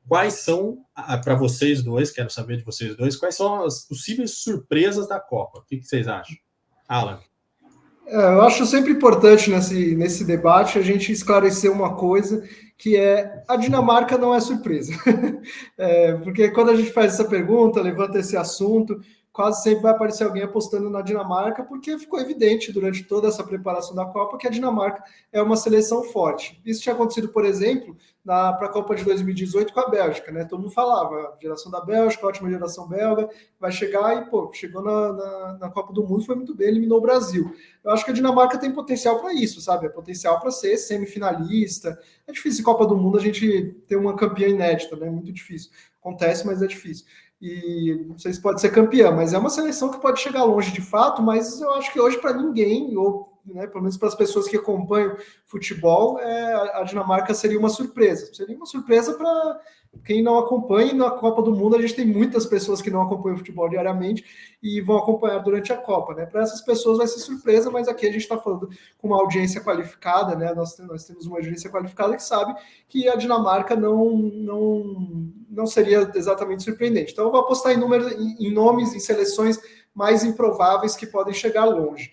quais são, para vocês dois, quero saber de vocês dois, quais são as possíveis surpresas da Copa? O que vocês acham? Alan? Eu acho sempre importante nesse debate a gente esclarecer uma coisa, que é a Dinamarca não é surpresa. Porque quando a gente faz essa pergunta, levanta esse assunto, quase sempre vai aparecer alguém apostando na Dinamarca, porque ficou evidente durante toda essa preparação da Copa que a Dinamarca é uma seleção forte. Isso tinha acontecido, por exemplo, para a Copa de 2018 com a Bélgica, né? Todo mundo falava, a geração da Bélgica, ótima geração belga, vai chegar e, chegou na Copa do Mundo, foi muito bem, eliminou o Brasil. Eu acho que a Dinamarca tem potencial para isso, sabe? É potencial para ser semifinalista. É difícil em Copa do Mundo a gente ter uma campeã inédita, né? Muito difícil. Acontece, mas é difícil. E não sei se pode ser campeã, mas é uma seleção que pode chegar longe de fato, mas eu acho que hoje para ninguém, ou né, pelo menos para as pessoas que acompanham futebol, a Dinamarca seria uma surpresa. Seria uma surpresa para quem não acompanha. Na Copa do Mundo a gente tem muitas pessoas que não acompanham futebol diariamente e vão acompanhar durante a Copa, né? Para essas pessoas vai ser surpresa, mas aqui a gente está falando com uma audiência qualificada, né? Nós temos uma audiência qualificada que sabe que a Dinamarca não seria exatamente surpreendente. Então eu vou apostar em nomes, em seleções mais improváveis que podem chegar longe.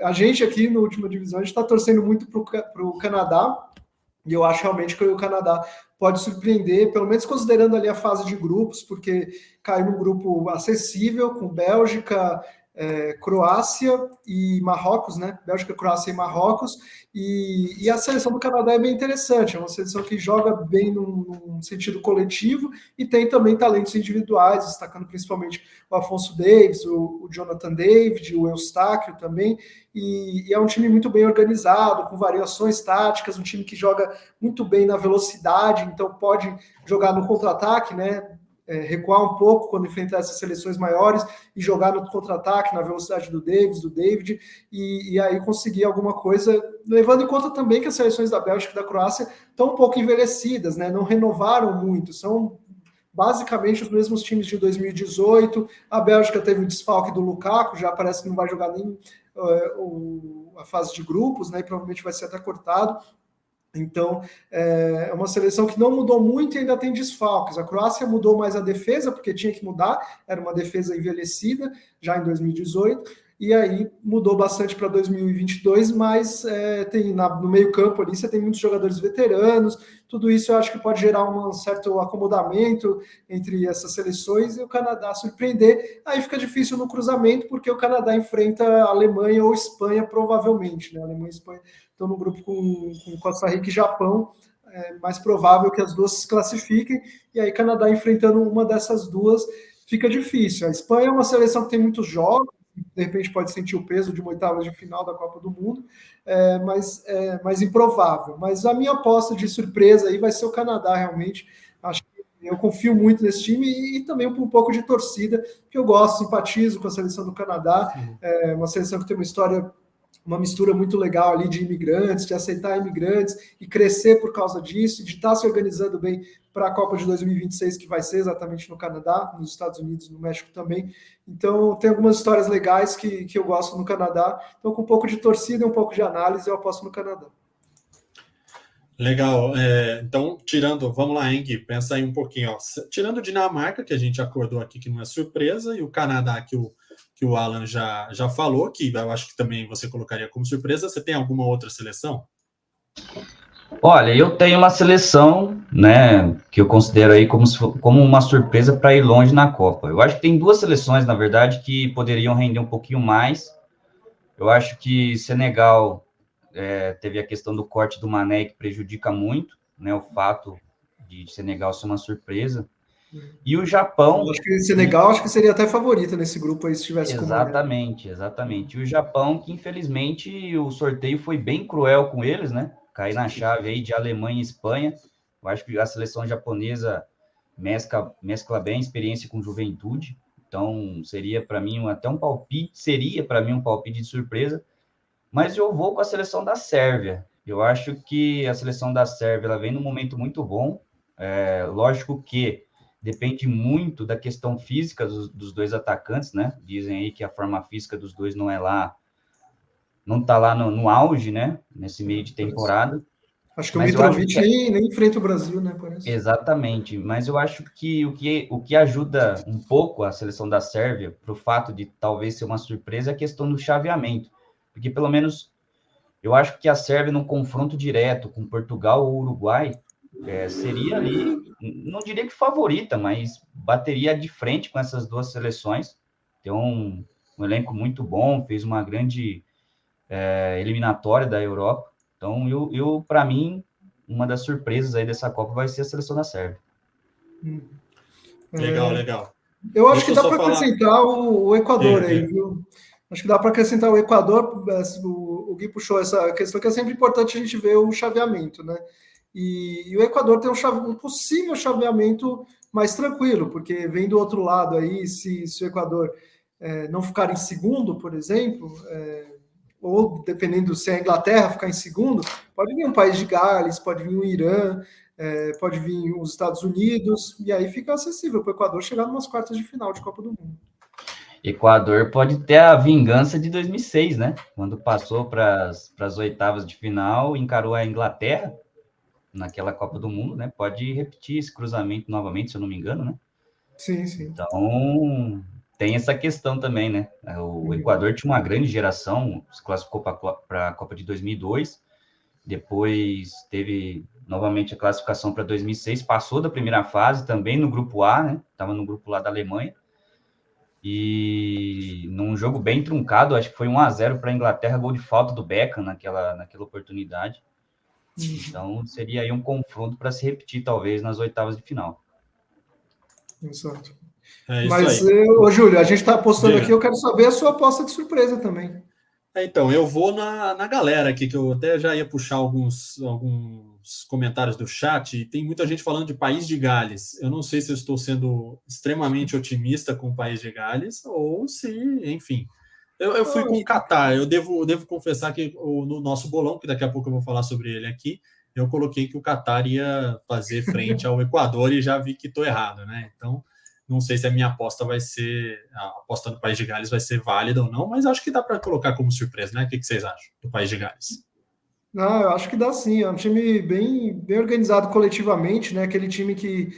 A gente aqui no Última Divisão, a gente está torcendo muito para o Canadá, e eu acho realmente que o Canadá pode surpreender, pelo menos considerando ali a fase de grupos, porque caiu num grupo acessível, com Bélgica, Croácia e Marrocos, né? Bélgica, Croácia e Marrocos. E a seleção do Canadá é bem interessante, é uma seleção que joga bem num sentido coletivo e tem também talentos individuais, destacando principalmente o Afonso Davies, o Jonathan David, o Eustáquio também. E é um time muito bem organizado, com variações táticas, um time que joga muito bem na velocidade, então pode jogar no contra-ataque, né? Recuar um pouco quando enfrentar essas seleções maiores e jogar no contra-ataque, na velocidade do David, e aí conseguir alguma coisa, levando em conta também que as seleções da Bélgica e da Croácia estão um pouco envelhecidas, né? Não renovaram muito, são basicamente os mesmos times de 2018. A Bélgica teve o desfalque do Lukaku, já parece que não vai jogar nem a fase de grupos, né? E provavelmente vai ser até cortado. Então, é uma seleção que não mudou muito e ainda tem desfalques. A Croácia mudou mais a defesa, porque tinha que mudar, era uma defesa envelhecida já em 2018, e aí mudou bastante para 2022, mas tem no meio-campo ali, você tem muitos jogadores veteranos, tudo isso eu acho que pode gerar um certo acomodamento entre essas seleções e o Canadá surpreender. Aí fica difícil no cruzamento, porque o Canadá enfrenta a Alemanha ou Espanha, provavelmente, né? A Alemanha e Espanha estão no grupo com Costa Rica e Japão, é mais provável que as duas se classifiquem, e aí Canadá enfrentando uma dessas duas fica difícil. A Espanha é uma seleção que tem muitos jogos, de repente pode sentir o peso de uma oitava de final da Copa do Mundo, mas é mais improvável. Mas a minha aposta de surpresa aí vai ser o Canadá, realmente. Acho que eu confio muito nesse time e também um pouco de torcida, que eu gosto, simpatizo com a seleção do Canadá. É uma seleção que tem uma história, uma mistura muito legal ali de imigrantes, de aceitar imigrantes e crescer por causa disso, de estar se organizando bem para a Copa de 2026, que vai ser exatamente no Canadá, nos Estados Unidos, no México também. Então, tem algumas histórias legais que eu gosto no Canadá. Então, com um pouco de torcida e um pouco de análise, eu aposto no Canadá. Legal. Então, vamos lá, Eng, pensa aí um pouquinho. Ó. Tirando o Dinamarca, que a gente acordou aqui que não é surpresa, e o Canadá, que o Alan já falou, que eu acho que também você colocaria como surpresa, você tem alguma outra seleção? Olha, eu tenho uma seleção, né, que eu considero aí como uma surpresa para ir longe na Copa. Eu acho que tem duas seleções, na verdade, que poderiam render um pouquinho mais. Eu acho que Senegal teve a questão do corte do Mané, que prejudica muito, né, o fato de Senegal ser uma surpresa. E o Japão... Eu acho que Senegal seria até favorita nesse grupo aí, se tivesse como... Exatamente. E o Japão, que infelizmente o sorteio foi bem cruel com eles, né? Cair na chave aí de Alemanha e Espanha. Eu acho que a seleção japonesa mescla bem experiência com juventude. Então, seria para mim um palpite de surpresa. Mas eu vou com a seleção da Sérvia. Eu acho que a seleção da Sérvia ela vem num momento muito bom. Lógico que depende muito da questão física dos dois atacantes, né? Dizem aí que a forma física dos dois não está lá no auge, né? Nesse meio de temporada. Acho que o Mas eu acho Mitrovic que nem enfrenta o Brasil, né? Parece. exatamente, mas eu acho que o que ajuda um pouco a seleção da Sérvia para o fato de talvez ser uma surpresa é a questão do chaveamento, porque pelo menos eu acho que a Sérvia num confronto direto com Portugal ou Uruguai seria ali, não diria que favorita, mas bateria de frente com essas duas seleções. Tem um elenco muito bom, fez uma grande eliminatória da Europa. Então, eu para mim, uma das surpresas aí dessa Copa vai ser a seleção da Sérvia. Legal, legal. Eu acho Deixa que eu dá só para falar. acrescentar o Equador aí, Diga. viu? Acho que dá para acrescentar o Equador. O Gui puxou essa questão que é sempre importante a gente ver o chaveamento, né? E o Equador tem um possível chaveamento mais tranquilo, porque vem do outro lado aí, se o Equador não ficar em segundo, por exemplo, ou dependendo se a Inglaterra ficar em segundo, pode vir um país de Gales, pode vir o Irã, pode vir os Estados Unidos, e aí fica acessível para o Equador chegar em umas quartas de final de Copa do Mundo. Equador pode ter a vingança de 2006, né? Quando passou para as oitavas de final, encarou a Inglaterra naquela Copa do Mundo, né? Pode repetir esse cruzamento novamente, se eu não me engano, né? Sim, sim. Então, tem essa questão também, né? O Equador tinha uma grande geração, se classificou para a Copa de 2002, depois teve novamente a classificação para 2006, passou da primeira fase também no grupo A, né? Estava no grupo lá da Alemanha. E num jogo bem truncado, acho que foi 1-0 para a Inglaterra, gol de falta do Beckham naquela oportunidade. Então, seria aí um confronto para se repetir, talvez, nas oitavas de final. Exato. É isso Mas, aí. ô, Júlio, a gente está apostando Diga. aqui, eu quero saber a sua aposta de surpresa também. Então, eu vou na galera aqui, que eu até já ia puxar alguns comentários do chat, e tem muita gente falando de País de Gales. Eu não sei se eu estou sendo extremamente otimista com o País de Gales, ou se, enfim. Eu fui com o Catar. Eu devo confessar que no nosso bolão, que daqui a pouco eu vou falar sobre ele aqui, eu coloquei que o Catar ia fazer frente ao Equador e já vi que estou errado, né? Então, não sei se a minha aposta a aposta do País de Gales vai ser válida ou não, mas acho que dá para colocar como surpresa, né? O que vocês acham do País de Gales? Não, eu acho que dá sim. É um time bem organizado coletivamente, né? Aquele time que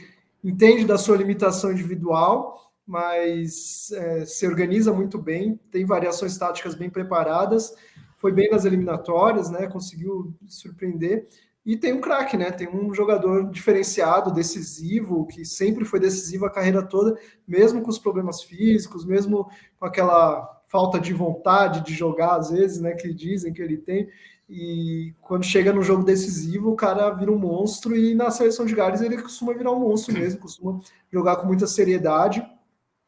entende da sua limitação individual, mas se organiza muito bem, tem variações táticas bem preparadas, foi bem nas eliminatórias, né? Conseguiu surpreender. E tem um craque, né? Tem um jogador diferenciado, decisivo, que sempre foi decisivo a carreira toda, mesmo com os problemas físicos, mesmo com aquela falta de vontade de jogar, às vezes, né? Que dizem que ele tem. E quando chega no jogo decisivo, o cara vira um monstro, e na seleção de Gales ele costuma virar um monstro mesmo, costuma jogar com muita seriedade.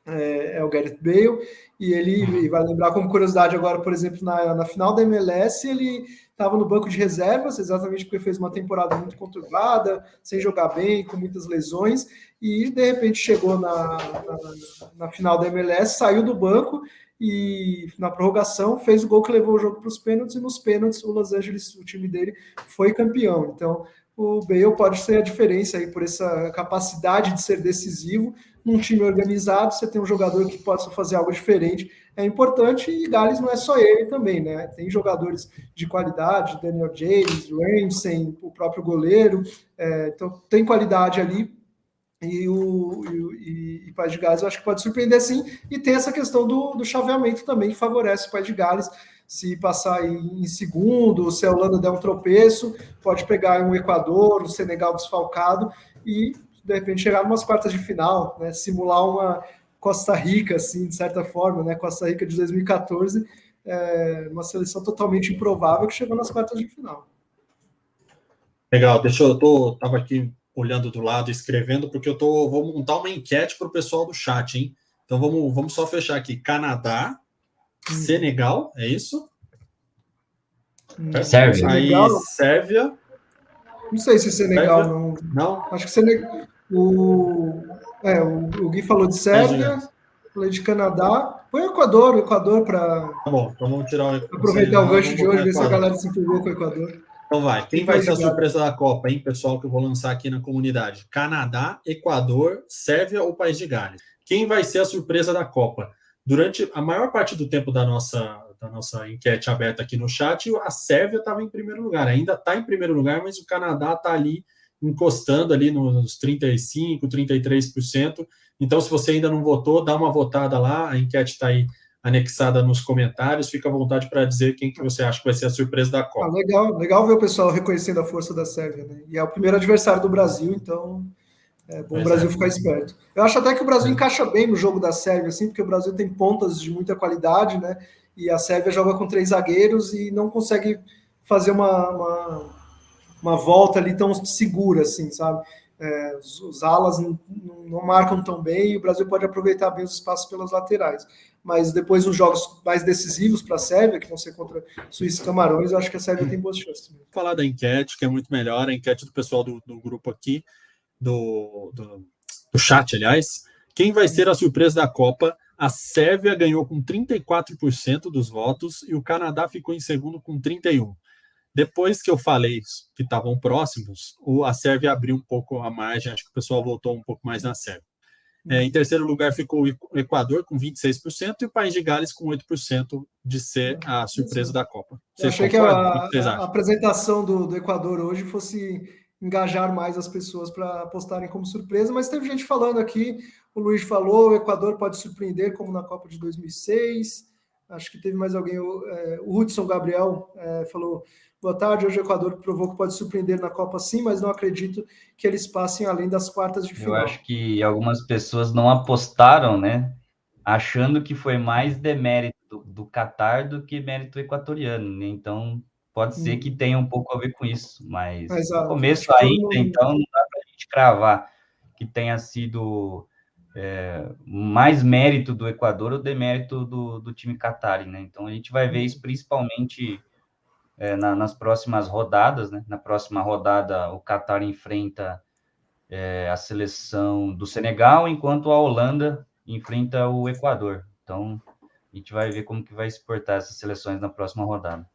É o Gareth Bale, e ele vai lembrar como curiosidade agora, por exemplo, na final da MLS, ele estava no banco de reservas, exatamente porque fez uma temporada muito conturbada, sem jogar bem, com muitas lesões, e de repente chegou na final da MLS, saiu do banco e na prorrogação fez o gol que levou o jogo para os pênaltis, e nos pênaltis o Los Angeles, o time dele, foi campeão. Então o Bale pode ser a diferença aí por essa capacidade de ser decisivo. Num time organizado, você tem um jogador que possa fazer algo diferente, é importante, e Gales não é só ele também, né? Tem jogadores de qualidade, Daniel James, Ramsey, o próprio goleiro, então tem qualidade ali, e País de Gales eu acho que pode surpreender sim, e tem essa questão do chaveamento também, que favorece o País de Gales. Se passar em segundo, se a Holanda der um tropeço, pode pegar um Equador, um Senegal desfalcado, e de repente chegar em umas quartas de final, né? Simular uma Costa Rica, assim, de certa forma, né? Costa Rica de 2014, uma seleção totalmente improvável que chegou nas quartas de final. Legal, estava aqui olhando do lado, escrevendo, porque vou montar uma enquete para o pessoal do chat, hein? Então vamos só fechar aqui. Canadá, Senegal, é isso? Sérvia. Aí Sérvia. Não sei se Senegal não. Acho que Senegal. O Gui falou de Sérvia, falei de Canadá. Põe o Equador para. Tá bom, então vamos tirar o Aproveitar o gancho de hoje, ver se a Equador. galera se empolgou com o Equador. Então vai. Quem vai ser a surpresa da Copa, hein, pessoal, que eu vou lançar aqui na comunidade? Canadá, Equador, Sérvia ou País de Gales? Quem vai ser a surpresa da Copa? Durante a maior parte do tempo da nossa da nossa enquete aberta aqui no chat, a Sérvia estava em primeiro lugar, ainda está em primeiro lugar, mas o Canadá está ali encostando ali nos 35%, 33%. Então, se você ainda não votou, dá uma votada lá, a enquete está aí anexada nos comentários, fica à vontade para dizer quem que você acha que vai ser a surpresa da Copa. Legal ver o pessoal reconhecendo a força da Sérvia, né? E é o primeiro adversário do Brasil, então é bom o Brasil ficar esperto. Eu acho até que o Brasil encaixa bem no jogo da Sérvia, assim, porque o Brasil tem pontas de muita qualidade, né? E a Sérvia joga com 3 zagueiros e não consegue fazer uma volta ali tão segura, assim, sabe? Os alas não marcam tão bem e o Brasil pode aproveitar bem os espaços pelas laterais. Mas depois, nos jogos mais decisivos para a Sérvia, que vão ser contra Suíça e Camarões, eu acho que a Sérvia tem boas chances. Vou falar da enquete, que é muito melhor, a enquete do pessoal do grupo aqui, do chat, aliás. Quem vai ser a surpresa da Copa? A Sérvia ganhou com 34% dos votos e o Canadá ficou em segundo com 31%. Depois que eu falei que estavam próximos, a Sérvia abriu um pouco a margem, acho que o pessoal voltou um pouco mais na Sérvia. Em terceiro lugar ficou o Equador com 26% e o País de Gales com 8% de ser a surpresa da Copa. Eu achei que a apresentação do Equador hoje fosse engajar mais as pessoas para apostarem como surpresa, mas teve gente falando aqui, o Luiz falou, o Equador pode surpreender como na Copa de 2006, acho que teve mais alguém, o Hudson Gabriel falou, boa tarde, hoje o Equador provou que pode surpreender na Copa sim, mas não acredito que eles passem além das quartas de final. Eu acho que algumas pessoas não apostaram, né, achando que foi mais demérito do Catar do que mérito equatoriano, né? Então pode ser que tenha um pouco a ver com isso, mas no começo ainda, então não dá para a gente cravar que tenha sido mais mérito do Equador ou demérito do time catarí, né? Então a gente vai ver isso principalmente nas próximas rodadas, né? Na próxima rodada o Catar enfrenta a seleção do Senegal, enquanto a Holanda enfrenta o Equador. Então a gente vai ver como que vai se portar essas seleções na próxima rodada.